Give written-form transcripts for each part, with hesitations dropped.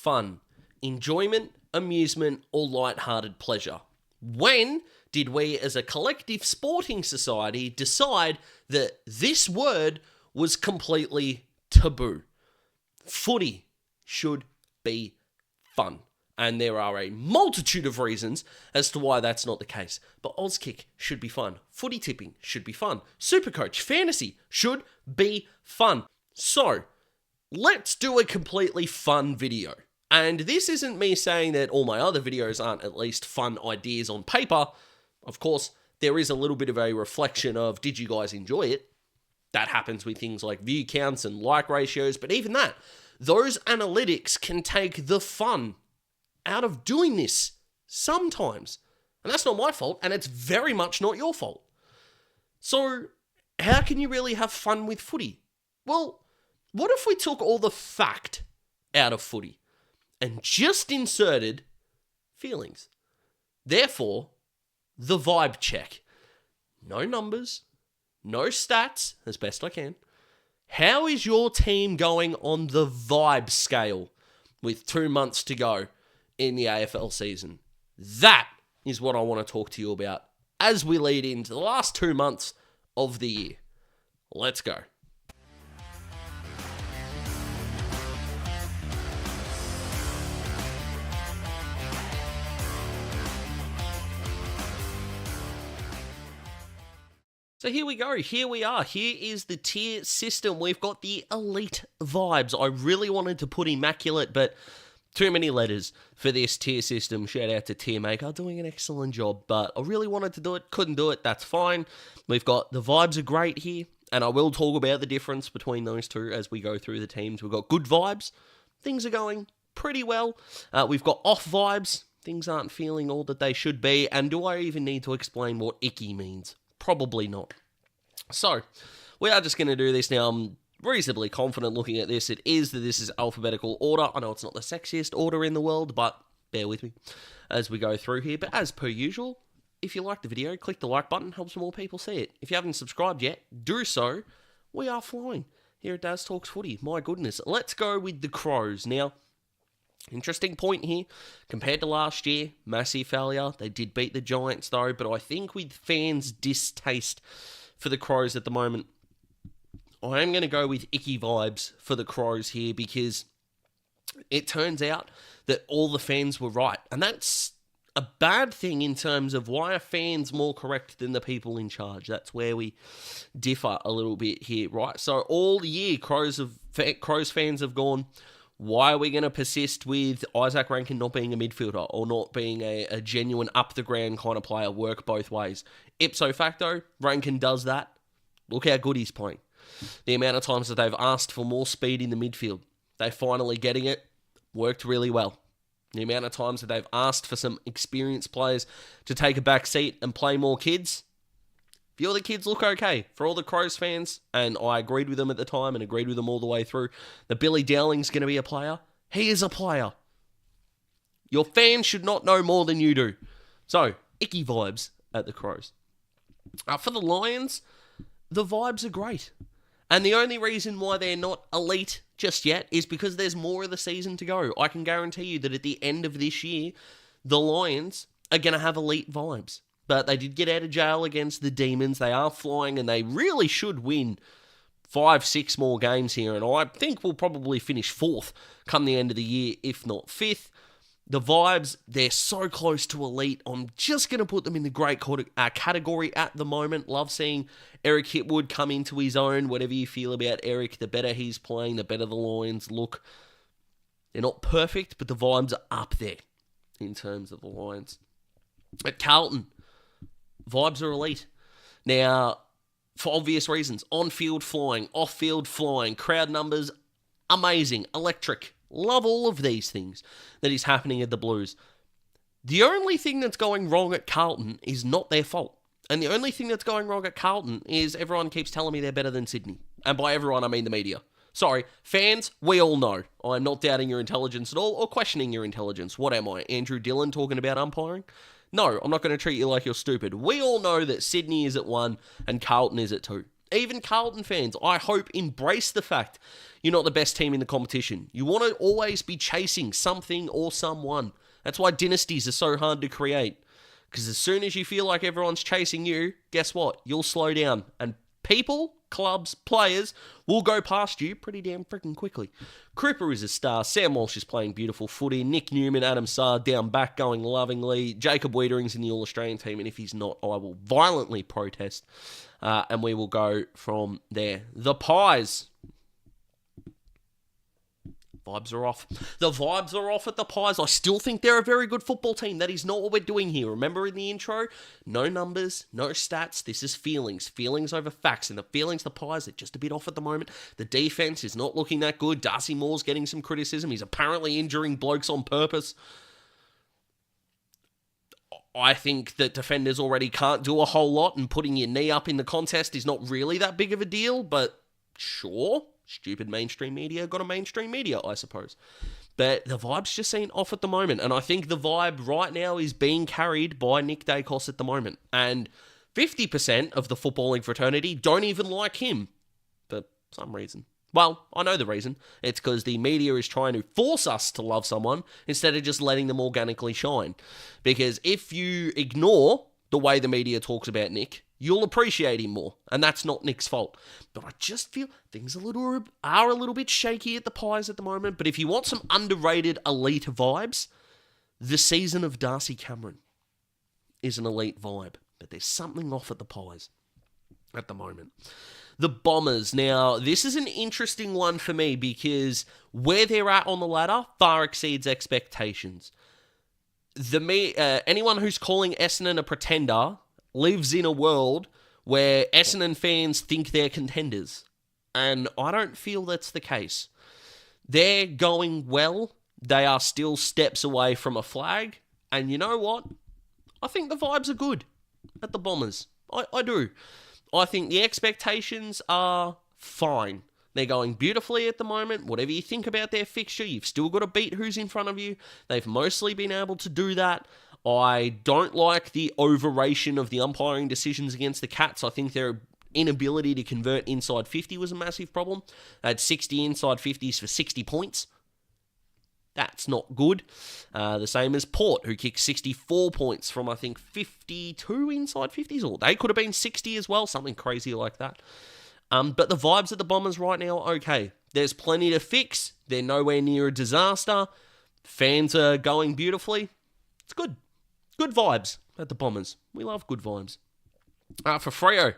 fun, enjoyment, amusement, or light-hearted pleasure? When did we as a collective sporting society decide that this word was completely taboo? Footy should be fun. And there are a multitude of reasons as to why that's not the case. But Auskick should be fun. Footy tipping should be fun. Supercoach fantasy should be fun. So, let's do a completely fun video. And this isn't me saying that all my other videos aren't at least fun ideas on paper. Of course, there is a little bit of a reflection of, did you guys enjoy it? That happens with things like view counts and like ratios, but even that, those analytics can take the fun out of doing this sometimes. And that's not my fault, and it's very much not your fault. So, how can you really have fun with footy? Well, what if we took all the fact out of footy and just inserted feelings? Therefore, the vibe check. No numbers, no stats, as best I can. How is your team going on the vibe scale with 2 months to go in the AFL season? That is what I want to talk to you about as we lead into the last 2 months of the year. Let's go. So here we go, here we are, here is the tier system. We've got the elite vibes. I really wanted to put immaculate, but too many letters for this tier system. Shout out to Tier Maker, doing an excellent job, but I really wanted to do it, couldn't do it, that's fine. We've got the vibes are great here, and I will talk about the difference between those two as we go through the teams. We've got good vibes, things are going pretty well. We've got off vibes, things aren't feeling all that they should be, and do I even need to explain what icky means? Probably not. So, we are just going to do this now. I'm reasonably confident looking at this. This is alphabetical order. I know it's not the sexiest order in the world, but bear with me as we go through here. But as per usual, if you like the video, click the like button, helps more people see it. If you haven't subscribed yet, do so. We are flying here at Daz Talks Footy. My goodness. Let's go with the Crows. Now, interesting point here. Compared to last year, massive failure. They did beat the Giants though, but I think with fans' distaste for the Crows at the moment, I am going to go with icky vibes for the Crows here because it turns out that all the fans were right. And that's a bad thing in terms of why are fans more correct than the people in charge. That's where we differ a little bit here, right? So all year, Crows fans have gone, why are we going to persist with Isaac Rankin not being a midfielder or not being a genuine up-the-ground kind of player, work both ways? Ipso facto, Rankin does that. Look how good he's playing. The amount of times that they've asked for more speed in the midfield, they're finally getting it, worked really well. The amount of times that they've asked for some experienced players to take a back seat and play more kids, the other kids look okay. For all the Crows fans, and I agreed with them at the time and agreed with them all the way through, that Billy Dowling's going to be a player. He is a player. Your fans should not know more than you do. So, icky vibes at the Crows. For the Lions, the vibes are great. And the only reason why they're not elite just yet is because there's more of the season to go. I can guarantee you that at the end of this year, the Lions are going to have elite vibes. But they did get out of jail against the Demons. They are flying, and they really should win 5-6 more games here. And I think we'll probably finish 4th come the end of the year, if not 5th. The vibes, they're so close to elite. I'm just going to put them in the great category at the moment. Love seeing Eric Hitwood come into his own. Whatever you feel about Eric, the better he's playing, the better the Lions look. They're not perfect, but the vibes are up there in terms of the Lions. At Carlton, vibes are elite. Now, for obvious reasons, on-field flying, off-field flying, crowd numbers, amazing, electric. Love all of these things that is happening at the Blues. The only thing that's going wrong at Carlton is not their fault. And the only thing that's going wrong at Carlton is everyone keeps telling me they're better than Sydney. And by everyone, I mean the media. Sorry, fans, we all know. I'm not doubting your intelligence at all or questioning your intelligence. What am I, Andrew Dillon talking about umpiring? No, I'm not going to treat you like you're stupid. We all know that Sydney is at 1 and Carlton is at 2. Even Carlton fans, I hope, embrace the fact you're not the best team in the competition. You want to always be chasing something or someone. That's why dynasties are so hard to create. Because as soon as you feel like everyone's chasing you, guess what? You'll slow down. And people, clubs, players will go past you pretty damn freaking quickly. Cripper is a star. Sam Walsh is playing beautiful footy. Nick Newman, Adam Saar down back going lovingly. Jacob Wiedering's in the All-Australian team, and if he's not, I will violently protest. And we will go from there. The Pies. Vibes are off. The vibes are off at the Pies. I still think they're a very good football team. That is not what we're doing here. Remember in the intro? No numbers, no stats. This is feelings. Feelings over facts. And the feelings, the Pies, are just a bit off at the moment. The defense is not looking that good. Darcy Moore's getting some criticism. He's apparently injuring blokes on purpose. I think that defenders already can't do a whole lot, and putting your knee up in the contest is not really that big of a deal, but sure. Stupid mainstream media got a mainstream media, I suppose. But the vibe's just seem off at the moment. And I think the vibe right now is being carried by Nick Dacos at the moment. And 50% of the footballing fraternity don't even like him for some reason. Well, I know the reason. It's because the media is trying to force us to love someone instead of just letting them organically shine. Because if you ignore the way the media talks about Nick, you'll appreciate him more, and that's not Nick's fault. But I just feel things are a little bit shaky at the Pies at the moment. But if you want some underrated elite vibes, the season of Darcy Cameron is an elite vibe. But there's something off at the Pies at the moment. The Bombers. Now, this is an interesting one for me because where they're at on the ladder far exceeds expectations. Anyone who's calling Essendon a pretender lives in a world where Essendon fans think they're contenders. And I don't feel that's the case. They're going well. They are still steps away from a flag. And you know what? I think the vibes are good at the Bombers. I do. I think the expectations are fine. They're going beautifully at the moment. Whatever you think about their fixture, you've still got to beat who's in front of you. They've mostly been able to do that. I don't like the overration of the umpiring decisions against the Cats. I think their inability to convert inside 50 was a massive problem. They had 60 inside 50s for 60 points. That's not good. The same as Port, who kicked 64 points from, I think, 52 inside 50s. Or they could have been 60 as well, something crazy like that. But the vibes at the Bombers right now are okay. There's plenty to fix. They're nowhere near a disaster. Fans are going beautifully. It's good. Good vibes at the Bombers. We love good vibes. For Freo,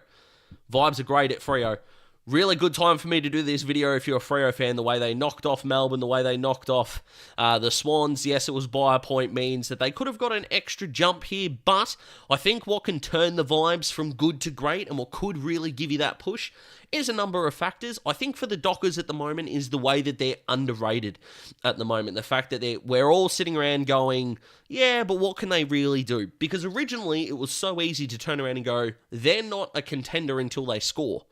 vibes are great at Freo. Really good time for me to do this video if you're a Freo fan. The way they knocked off Melbourne, the way they knocked off the Swans. Yes, it was by a point, means that they could have got an extra jump here. But I think what can turn the vibes from good to great and what could really give you that push is a number of factors. I think for the Dockers at the moment is the way that they're underrated at the moment. The fact that we're all sitting around going, yeah, but what can they really do? Because originally it was so easy to turn around and go, they're not a contender until they score.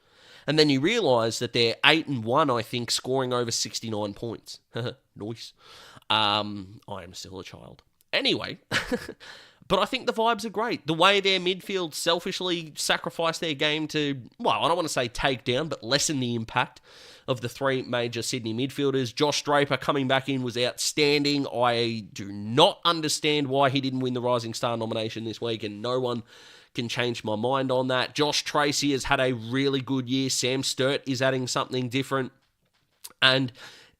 And then you realise that they're 8-1, I think, scoring over 69 points. Nice. I am still a child. Anyway, but I think the vibes are great. The way their midfield selfishly sacrificed their game to, well, I don't want to say take down, but lessen the impact of the three major Sydney midfielders. Josh Draper coming back in was outstanding. I do not understand why he didn't win the Rising Star nomination this week, and no one can change my mind on that. Josh Tracy has had a really good year. Sam Sturt is adding something different. And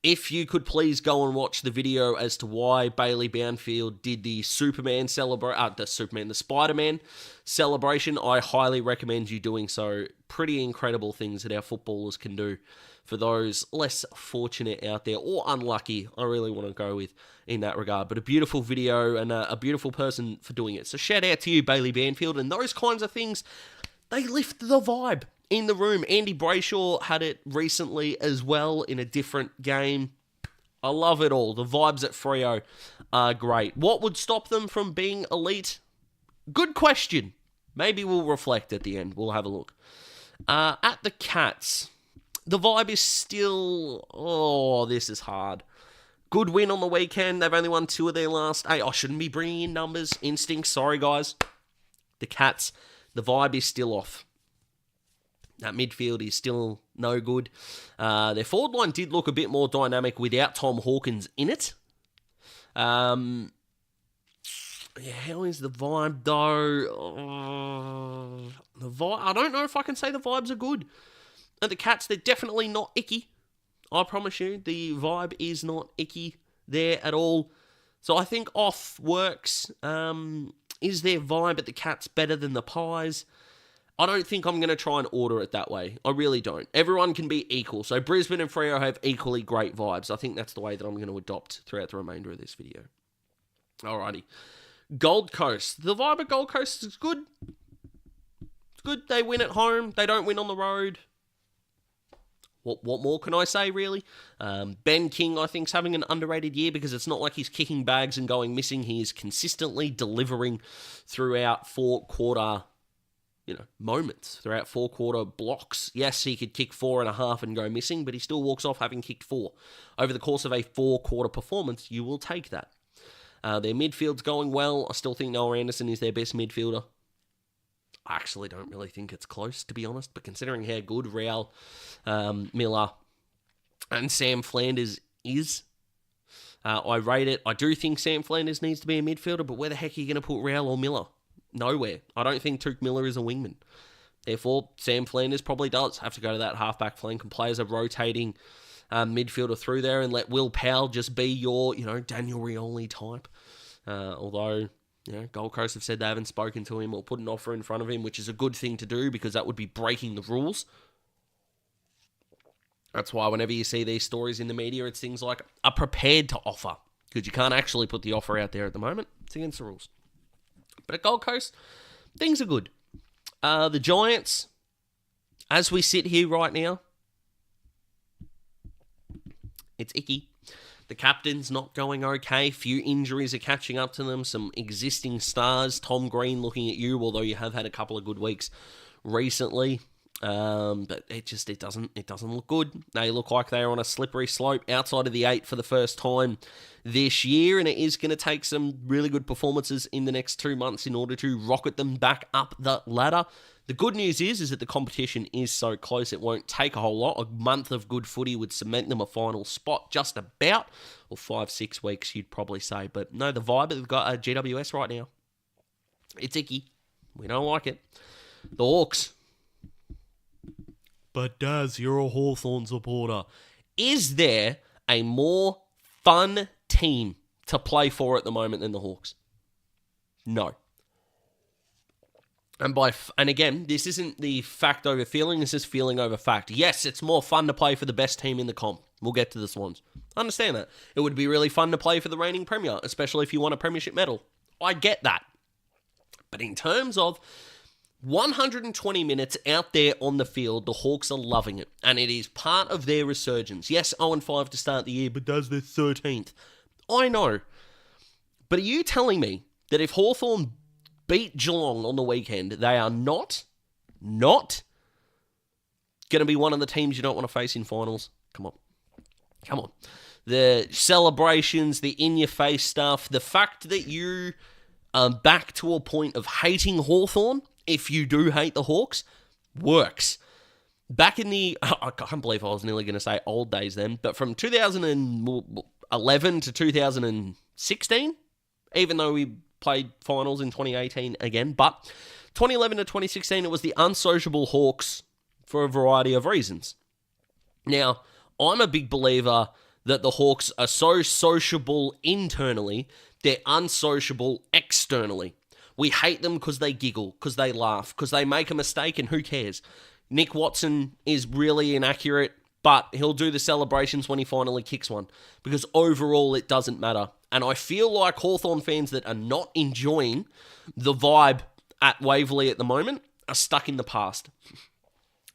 if you could please go and watch the video as to why Bailey Boundfield did the Spider-Man celebration, I highly recommend you doing so. Pretty incredible things that our footballers can do for those less fortunate out there, or unlucky, I really want to go with in that regard. But a beautiful video and a beautiful person for doing it. So shout out to you, Bailey Banfield, and those kinds of things, they lift the vibe in the room. Andy Brayshaw had it recently as well in a different game. I love it all. The vibes at Freo are great. What would stop them from being elite? Good question. Maybe we'll reflect at the end. We'll have a look. At the Cats, the vibe is still, this is hard. Good win on the weekend. They've only won 2 of their last 8. I shouldn't be bringing in numbers. Instincts. Sorry, guys. The Cats, the vibe is still off. That midfield is still no good. Their forward line did look a bit more dynamic without Tom Hawkins in it. How is the vibe, though? I don't know if I can say the vibes are good. And the Cats, they're definitely not icky. I promise you, the vibe is not icky there at all. So I think off works. Is their vibe at the Cats better than the Pies? I don't think I'm going to try and order it that way. I really don't. Everyone can be equal. So Brisbane and Freo have equally great vibes. I think that's the way that I'm going to adopt throughout the remainder of this video. Alrighty. Gold Coast. The vibe at Gold Coast is good. It's good. They win at home. They don't win on the road. What more can I say, really? Ben King, I think, is having an underrated year because it's not like he's kicking bags and going missing. He is consistently delivering throughout four-quarter moments, throughout four-quarter blocks. Yes, he could kick 4.5 and go missing, but he still walks off having kicked 4. Over the course of a four-quarter performance, you will take that. Their midfield's going well. I still think Noah Anderson is their best midfielder. I actually don't really think it's close, to be honest, but considering how good Real, Miller, and Sam Flanders is, I rate it. I do think Sam Flanders needs to be a midfielder, but where the heck are you going to put Real or Miller? Nowhere. I don't think Touk Miller is a wingman. Therefore, Sam Flanders probably does have to go to that halfback flank, and players are rotating midfielder through there, and let Will Powell just be your, Daniel Rioli type. Although, Gold Coast have said they haven't spoken to him or put an offer in front of him, which is a good thing to do because that would be breaking the rules. That's why whenever you see these stories in the media, it's things like are prepared to offer, because you can't actually put the offer out there at the moment. It's against the rules. But at Gold Coast, things are good. The Giants, as we sit here right now, it's icky. The captain's not going okay. Few injuries are catching up to them. Some existing stars. Tom Green looking at you, although you have had a couple of good weeks recently. But it doesn't look good. They look like they are on a slippery slope outside of the 8 for the first time this year, and it is going to take some really good performances in the next 2 months in order to rocket them back up the ladder. The good news is that the competition is so close, it won't take a whole lot. A month of good footy would cement them a final spot just about, or 5-6 weeks you'd probably say. But no, the vibe that they've got at GWS right now, it's icky. We don't like it. The Hawks. But Daz, you're a Hawthorn supporter. Is there a more fun team to play for at the moment than the Hawks? No. And again, this isn't the fact over feeling, this is feeling over fact. Yes, it's more fun to play for the best team in the comp. We'll get to the Swans. I understand that. It would be really fun to play for the reigning Premier, especially if you want a premiership medal. I get that. But in terms of 120 minutes out there on the field, the Hawks are loving it. And it is part of their resurgence. Yes, 0-5 to start the year, but does their 13th. I know. But are you telling me that if Hawthorn beat Geelong on the weekend, they are not going to be one of the teams you don't want to face in finals? Come on. The celebrations, the in-your-face stuff, the fact that you are back to a point of hating Hawthorn, if you do hate the Hawks, works. Back in the, I can't believe I was nearly going to say old days then, but from 2011 to 2016, even though we played finals in 2018 again, but 2011 to 2016, it was the unsociable Hawks for a variety of reasons. Now, I'm a big believer that the Hawks are so sociable internally, they're unsociable externally. We hate them because they giggle, because they laugh, because they make a mistake, and who cares? Nick Watson is really inaccurate, but he'll do the celebrations when he finally kicks one, because overall it doesn't matter. And I feel like Hawthorn fans that are not enjoying the vibe at Waverley at the moment are stuck in the past.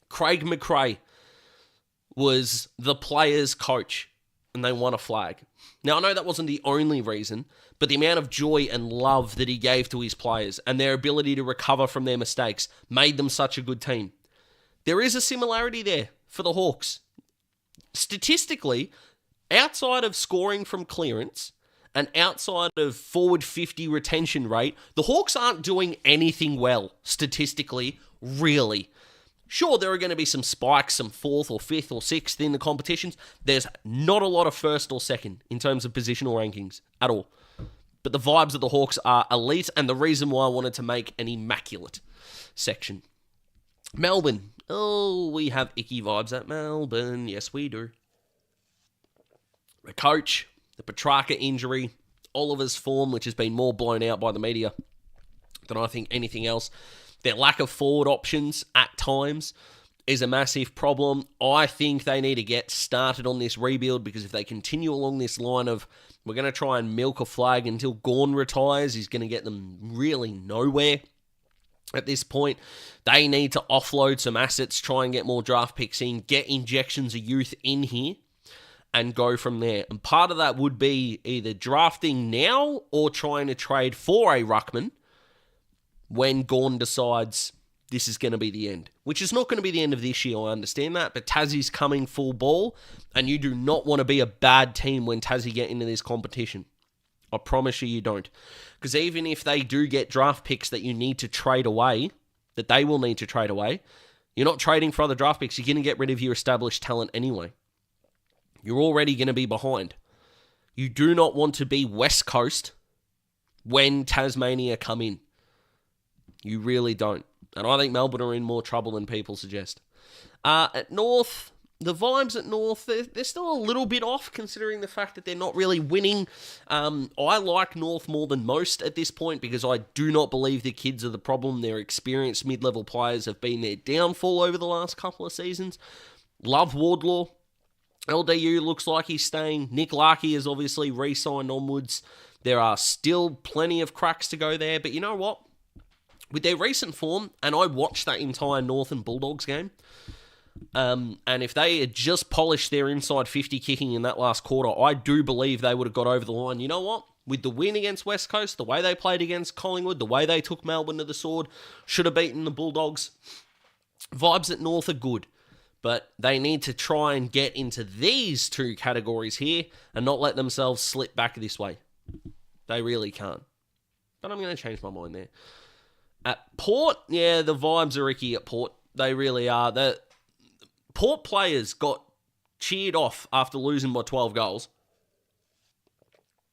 Craig McRae was the players' coach, and they won a flag. Now, I know that wasn't the only reason, but the amount of joy and love that he gave to his players and their ability to recover from their mistakes made them such a good team. There is a similarity there for the Hawks. Statistically, outside of scoring from clearance and outside of forward 50 retention rate, the Hawks aren't doing anything well, statistically, really. Sure, there are going to be some spikes, some 4th or 5th or 6th in the competitions. There's not a lot of 1st or 2nd in terms of positional rankings at all. But the vibes of the Hawks are elite, and the reason why I wanted to make an immaculate section. Melbourne. Oh, we have icky vibes at Melbourne. Yes, we do. The coach, the Petrarca injury, Oliver's form, which has been more blown out by the media than I think anything else. Their lack of forward options at times is a massive problem. I think they need to get started on this rebuild, because if they continue along this line of we're going to try and milk a flag until Gawn retires, he's going to get them really nowhere at this point. They need to offload some assets, try and get more draft picks in, get injections of youth in here, and go from there. And part of that would be either drafting now or trying to trade for a ruckman when Gawn decides this is going to be the end. Which is not going to be the end of this year, I understand that, but Tassie's coming full ball, and you do not want to be a bad team when Tassie get into this competition. I promise you don't. Because even if they do get draft picks that you need to trade away, that they will need to trade away, you're not trading for other draft picks. You're going to get rid of your established talent anyway. You're already going to be behind. You do not want to be West Coast when Tasmania come in. You really don't. And I think Melbourne are in more trouble than people suggest. At North, the vibes at North, they're still a little bit off, considering the fact that they're not really winning. I like North more than most at this point, because I do not believe the kids are the problem. Their experienced mid-level players have been their downfall over the last couple of seasons. Love Wardlaw. LDU looks like he's staying. Nick Larkey is obviously re-signed onwards. There are still plenty of cracks to go there, but you know what? With their recent form, and I watched that entire North and Bulldogs game, and if they had just polished their inside 50 kicking in that last quarter, I do believe they would have got over the line. You know what? With the win against West Coast, the way they played against Collingwood, the way they took Melbourne to the sword, should have beaten the Bulldogs. Vibes at North are good, but they need to try and get into these two categories here and not let themselves slip back this way. They really can't. But I'm going to change my mind there. At Port, yeah, the vibes are icky at Port. They really are. The Port players got cheered off after losing by 12 goals,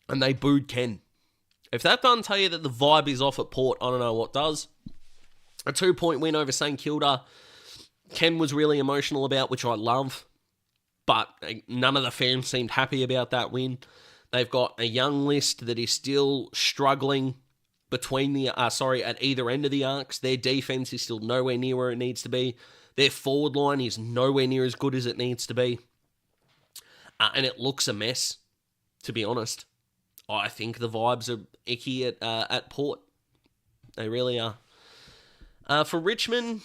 and they booed Ken. If that doesn't tell you that the vibe is off at Port, I don't know what does. A 2-point win over St Kilda, Ken was really emotional about, which I love, but none of the fans seemed happy about that win. They've got a young list that is still struggling between the at either end of the arcs. Their defense is still nowhere near where it needs to be. Their forward line is nowhere near as good as it needs to be. And it looks a mess, to be honest. I think the vibes are icky at Port. They really are. For Richmond,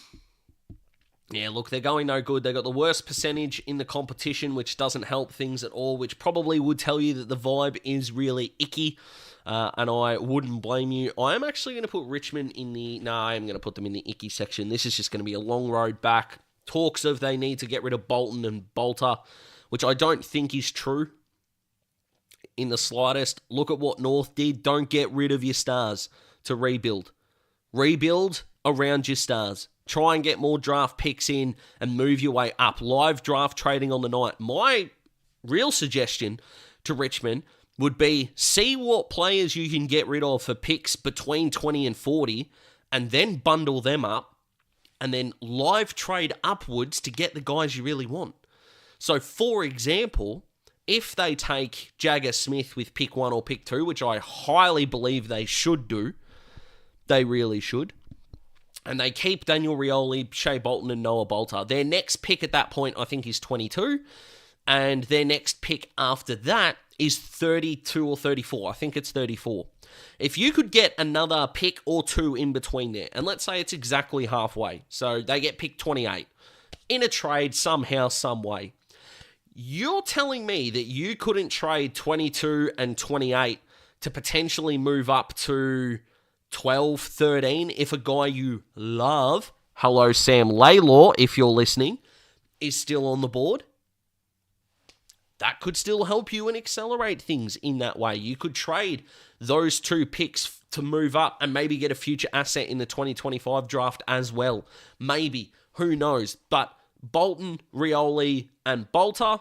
yeah, look, they're going no good. They got the worst percentage in the competition, which doesn't help things at all, which probably would tell you that the vibe is really icky. And I wouldn't blame you. I am actually going to put Richmond in the... No, I am going to put them in the icky section. This is just going to be a long road back. Talks of they need to get rid of Bolton and Bolter, which I don't think is true in the slightest. Look at what North did. Don't get rid of your stars to rebuild. Rebuild around your stars. Try and get more draft picks in and move your way up. Live draft trading on the night. My real suggestion to Richmond would be see what players you can get rid of for picks between 20 and 40 and then bundle them up and then live trade upwards to get the guys you really want. So, for example, if they take Jagger Smith with pick 1 or pick 2, which I highly believe they should do, they really should, and they keep Daniel Rioli, Shea Bolton and Noah Bolter, their next pick at that point I think is 22, and their next pick after that is 32 or 34. I think it's 34. If you could get another pick or two in between there, and let's say it's exactly halfway, so they get pick 28, in a trade somehow, some way, you're telling me that you couldn't trade 22 and 28 to potentially move up to 12, 13 if a guy you love, hello Sam Laylaw, if you're listening, is still on the board? That could still help you and accelerate things in that way. You could trade those two picks to move up and maybe get a future asset in the 2025 draft as well. Maybe. Who knows? But Bolton, Rioli, and Bolter.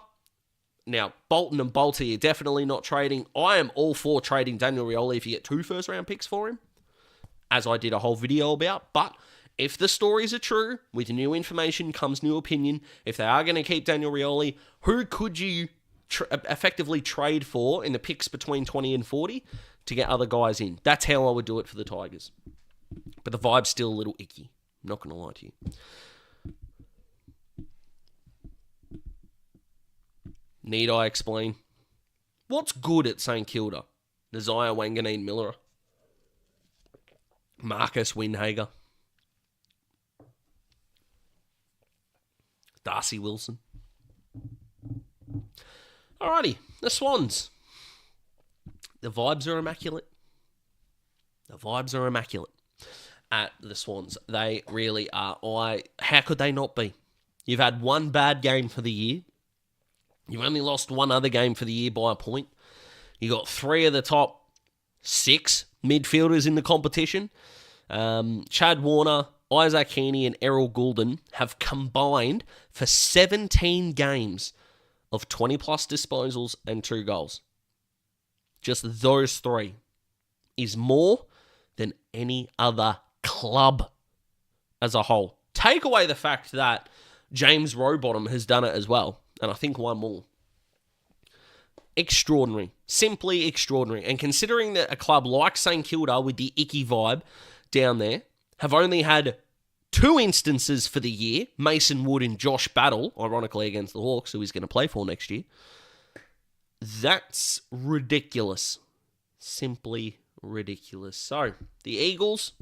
Now, Bolton and Bolter, you're definitely not trading. I am all for trading Daniel Rioli if you get 2 first-round picks for him, as I did a whole video about. But if the stories are true, with new information comes new opinion. If they are going to keep Daniel Rioli, who could you effectively trade for in the picks between 20 and 40 to get other guys in? That's how I would do it for the Tigers. But the vibe's still a little icky. I'm not going to lie to you. Need I explain? What's good at St Kilda? Nazaya Wanganeen-Miller, Marcus Windhager, Darcy Wilson. Alrighty, the Swans. The vibes are immaculate. The vibes are immaculate at the Swans. They really are. How could they not be? You've had one bad game for the year. You've only lost one other game for the year by a point. You got 3 of the top 6 midfielders in the competition. Chad Warner, Isaac Heaney, and Errol Goulden have combined for 17 games of 20-plus disposals and 2 goals. Just those 3 is more than any other club as a whole. Take away the fact that James Rowbottom has done it as well, and I think one more. Extraordinary. Simply extraordinary. And considering that a club like St Kilda with the icky vibe down there have only had 2 instances for the year, Mason Wood and Josh Battle, ironically against the Hawks, who he's going to play for next year. That's ridiculous. Simply ridiculous. So, the Eagles,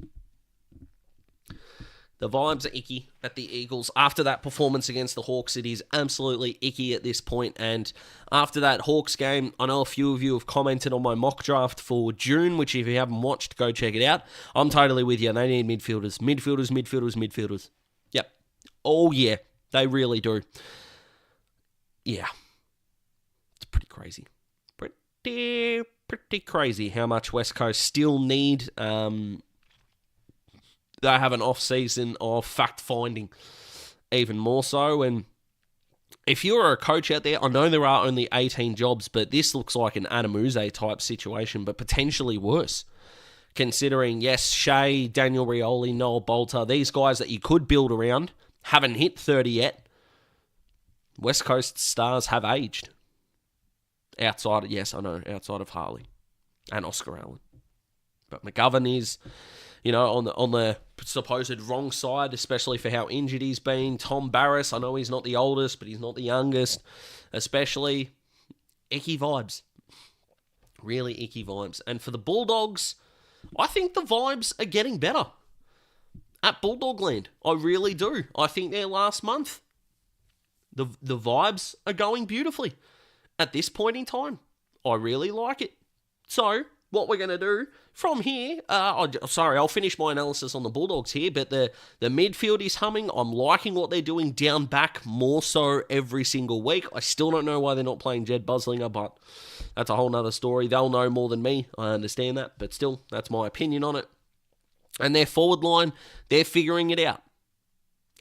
the vibes are icky at the Eagles. After that performance against the Hawks, it is absolutely icky at this point. And after that Hawks game, I know a few of you have commented on my mock draft for June, which if you haven't watched, go check it out. I'm totally with you. They need midfielders. Midfielders. Yep. Oh, yeah. They really do. Yeah. It's pretty crazy. Pretty crazy how much West Coast still need. They have an off-season of fact-finding, even more so. And if you're a coach out there, I know there are only 18 jobs, but this looks like an Adam Uze type situation, but potentially worse. Considering, yes, Shea, Daniel Rioli, Noel Bolter, these guys that you could build around, haven't hit 30 yet. West Coast stars have aged. Outside of Harley and Oscar Allen. But McGovern is, on the supposed wrong side, especially for how injured he's been. Tom Barris, I know he's not the oldest, but he's not the youngest. Especially icky vibes. Really icky vibes. And for the Bulldogs, I think the vibes are getting better at Bulldog Land. I really do. I think their last month, the vibes are going beautifully at this point in time. I really like it. So, what we're going to do from here, I'll finish my analysis on the Bulldogs here, but the midfield is humming. I'm liking what they're doing down back more so every single week. I still don't know why they're not playing Jed Buslinger, but that's a whole nother story. They'll know more than me. I understand that, but still, that's my opinion on it. And their forward line, they're figuring it out.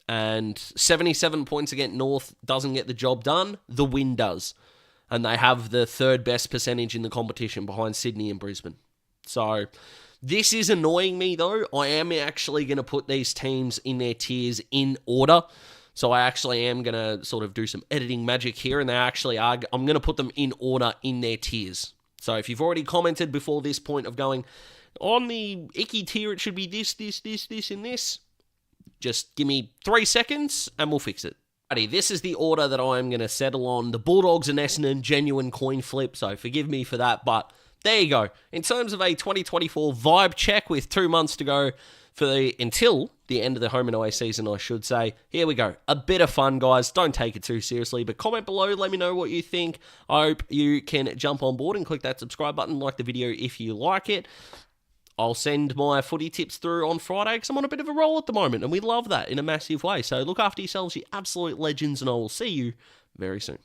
And 77 points against North doesn't get the job done. The win does. And they have the 3rd best percentage in the competition behind Sydney and Brisbane. So, this is annoying me though. I am actually going to put these teams in their tiers in order. So, I actually am going to sort of do some editing magic here. And they actually are. I'm going to put them in order in their tiers. So, if you've already commented before this point of going, on the icky tier, it should be this, and this. Just give me 3 seconds and we'll fix it. This is the order that I'm going to settle on. The Bulldogs and Essendon, genuine coin flip, so forgive me for that, but there you go. In terms of a 2024 vibe check with 2 months to go until the end of the home and away season, I should say. Here we go. A bit of fun, guys. Don't take it too seriously, but comment below. Let me know what you think. I hope you can jump on board and click that subscribe button. Like the video if you like it. I'll send my footy tips through on Friday because I'm on a bit of a roll at the moment, and we love that in a massive way. So look after yourselves, you absolute legends, and I will see you very soon.